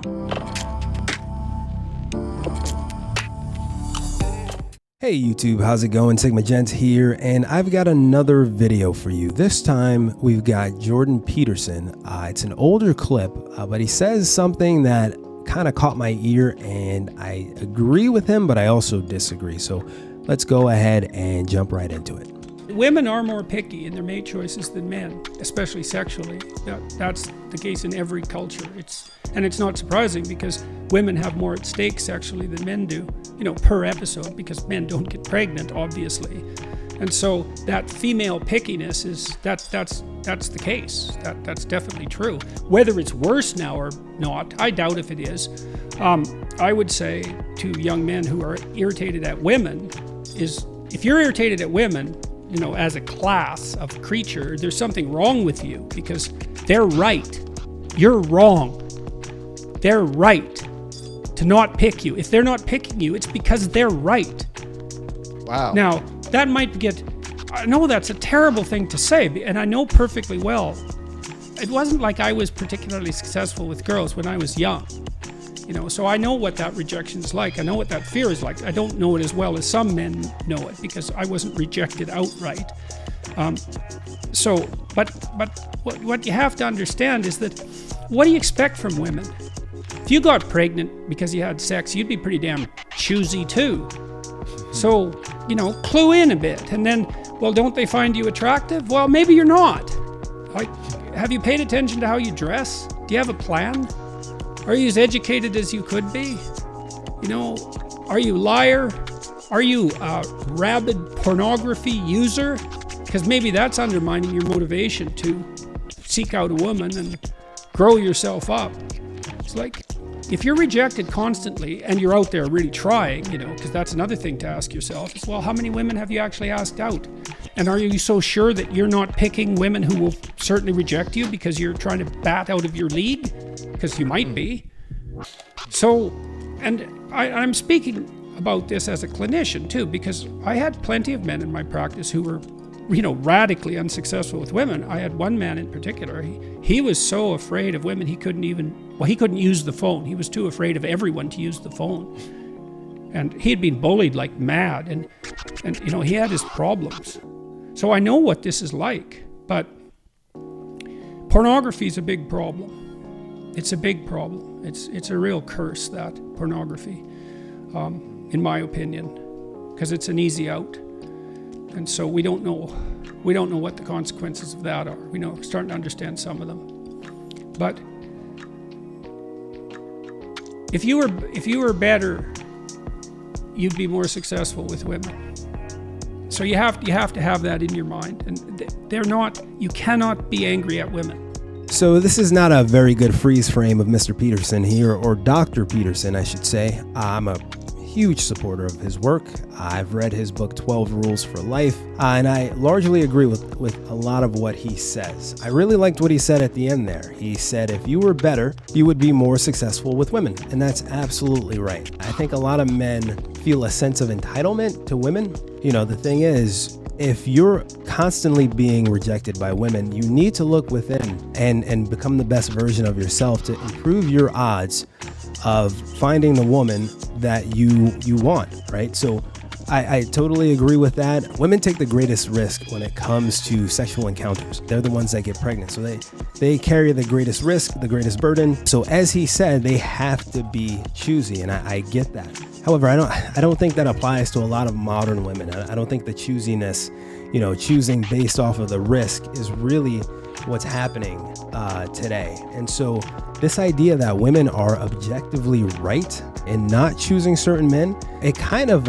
Hey YouTube, how's it going? Sigma Gents here, and I've got another video for you. This time we've got Jordan Peterson. It's an older clip, but he says something that kind of caught my ear, and I agree with him, but I also disagree. So let's go ahead and jump right into it. Women are more picky in their mate choices than men, especially sexually. That's the case in every culture. And it's not surprising because women have more at stake sexually than men do, per episode, because men don't get pregnant, obviously. And so that female pickiness that's the case. That's definitely true. Whether it's worse now or not, I doubt if it is. I would say to young men who are irritated at women is, if you're irritated at women, as a class of creature, there's something wrong with you because they're right. You're wrong. They're right to not pick you. If they're not picking you, it's because they're right. Wow. Now, that might I know that's a terrible thing to say, and I know perfectly well. It wasn't like I was particularly successful with girls when I was young. So I know what that rejection is like. I know what that fear is like. I don't know it as well as some men know it because I wasn't rejected outright. But what you have to understand is that, what do you expect from women? If you got pregnant because you had sex, you'd be pretty damn choosy too. So, clue in a bit. And then, well, don't they find you attractive? Well, maybe you're not. Have you paid attention to how you dress? Do you have a plan? Are you as educated as you could be? Are you a liar? Are you a rabid pornography user? Because maybe that's undermining your motivation to seek out a woman and grow yourself up. It's like, if you're rejected constantly and you're out there really trying, because that's another thing to ask yourself is, well, how many women have you actually asked out? And are you so sure that you're not picking women who will certainly reject you because you're trying to bat out of your league? Because you might be. So, and I'm speaking about this as a clinician too, because I had plenty of men in my practice who were, radically unsuccessful with women. I had one man in particular. He was so afraid of women he couldn't use the phone. He was too afraid of everyone to use the phone. And he had been bullied like mad, and he had his problems. So I know what this is like, but pornography is a big problem. It's a big problem. It's a real curse, that pornography, in my opinion, because it's an easy out. And so we don't know what the consequences of that are. We're starting to understand some of them. But if you were better, you'd be more successful with women. So you have to have that in your mind. And you cannot be angry at women. So this is not a very good freeze frame of Mr. Peterson here, or Dr. Peterson, I should say. I'm a huge supporter of his work. I've read his book 12 Rules for Life, and I largely agree with a lot of what he says. I really liked what he said at the end there. He said if you were better, you would be more successful with women, and that's absolutely right. I think a lot of men feel a sense of entitlement to women. The thing is, if you're constantly being rejected by women, you need to look within and become the best version of yourself to improve your odds of finding the woman that you want, right? So I totally agree with that. Women take the greatest risk when it comes to sexual encounters. They're the ones that get pregnant. So they carry the greatest risk, the greatest burden. So as he said, they have to be choosy, and I get that. However, I don't think that applies to a lot of modern women. I don't think the choosiness, choosing based off of the risk is really what's happening today. And so this idea that women are objectively right in not choosing certain men, it kind of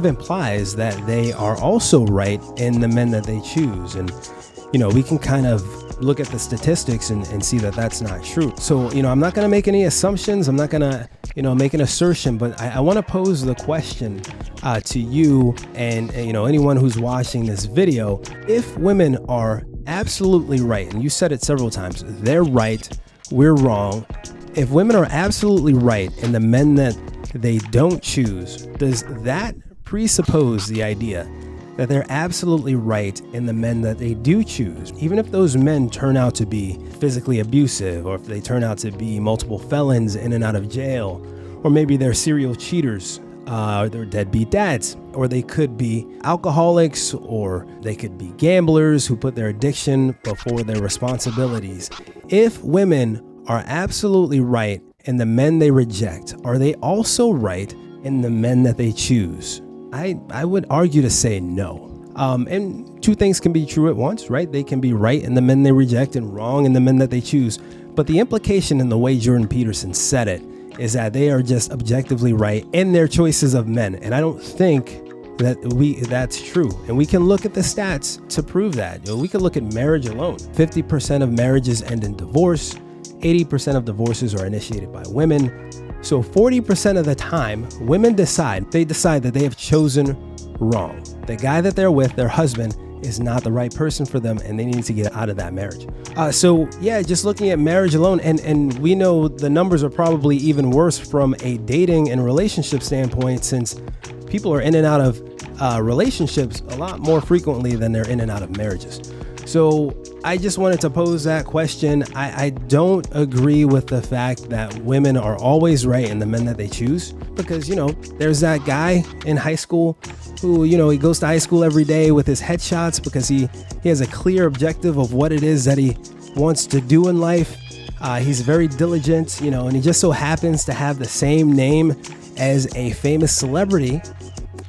implies that they are also right in the men that they choose. And we can kind of look at the statistics and see that that's not true. So I'm not going to make any assumptions. I'm not going to make an assertion, but I want to pose the question to you and anyone who's watching this video. If women are absolutely right, and you said it several times, they're right, we're wrong. If women are absolutely right and the men that they don't choose, does that presuppose the idea that they're absolutely right in the men that they do choose. Even if those men turn out to be physically abusive, or if they turn out to be multiple felons in and out of jail, or maybe they're serial cheaters, they're deadbeat dads, or they could be alcoholics, or they could be gamblers who put their addiction before their responsibilities. If women are absolutely right in the men they reject, are they also right in the men that they choose? I would argue to say no. And two things can be true at once, right? They can be right in the men they reject and wrong in the men that they choose. But the implication in the way Jordan Peterson said it is that they are just objectively right in their choices of men. And I don't think that's true. And we can look at the stats to prove that. We can look at marriage alone. 50% of marriages end in divorce. 80% of divorces are initiated by women. So 40% of the time, women decide that they have chosen wrong. The guy that they're with, their husband, is not the right person for them, and they need to get out of that marriage. So yeah, just looking at marriage alone, and we know the numbers are probably even worse from a dating and relationship standpoint, since people are in and out of relationships a lot more frequently than they're in and out of marriages. So I just wanted to pose that question. I don't agree with the fact that women are always right in the men that they choose, because, there's that guy in high school who, he goes to high school every day with his headshots because he has a clear objective of what it is that he wants to do in life. He's very diligent, and he just so happens to have the same name as a famous celebrity.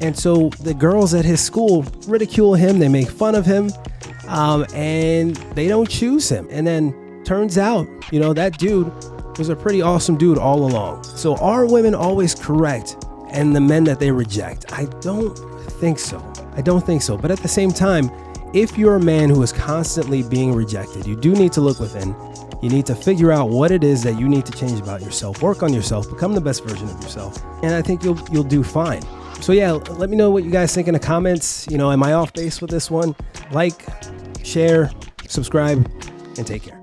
And so the girls at his school ridicule him, they make fun of him, and they don't choose him. And then turns out, that dude was a pretty awesome dude all along. So are women always correct in the men that they reject? I don't think so. But at the same time, if you're a man who is constantly being rejected, you do need to look within. You need to figure out what it is that you need to change about yourself. Work on yourself. Become the best version of yourself. And I think you'll do fine. So yeah, let me know what you guys think in the comments. Am I off base with this one? Like, share, subscribe, and take care.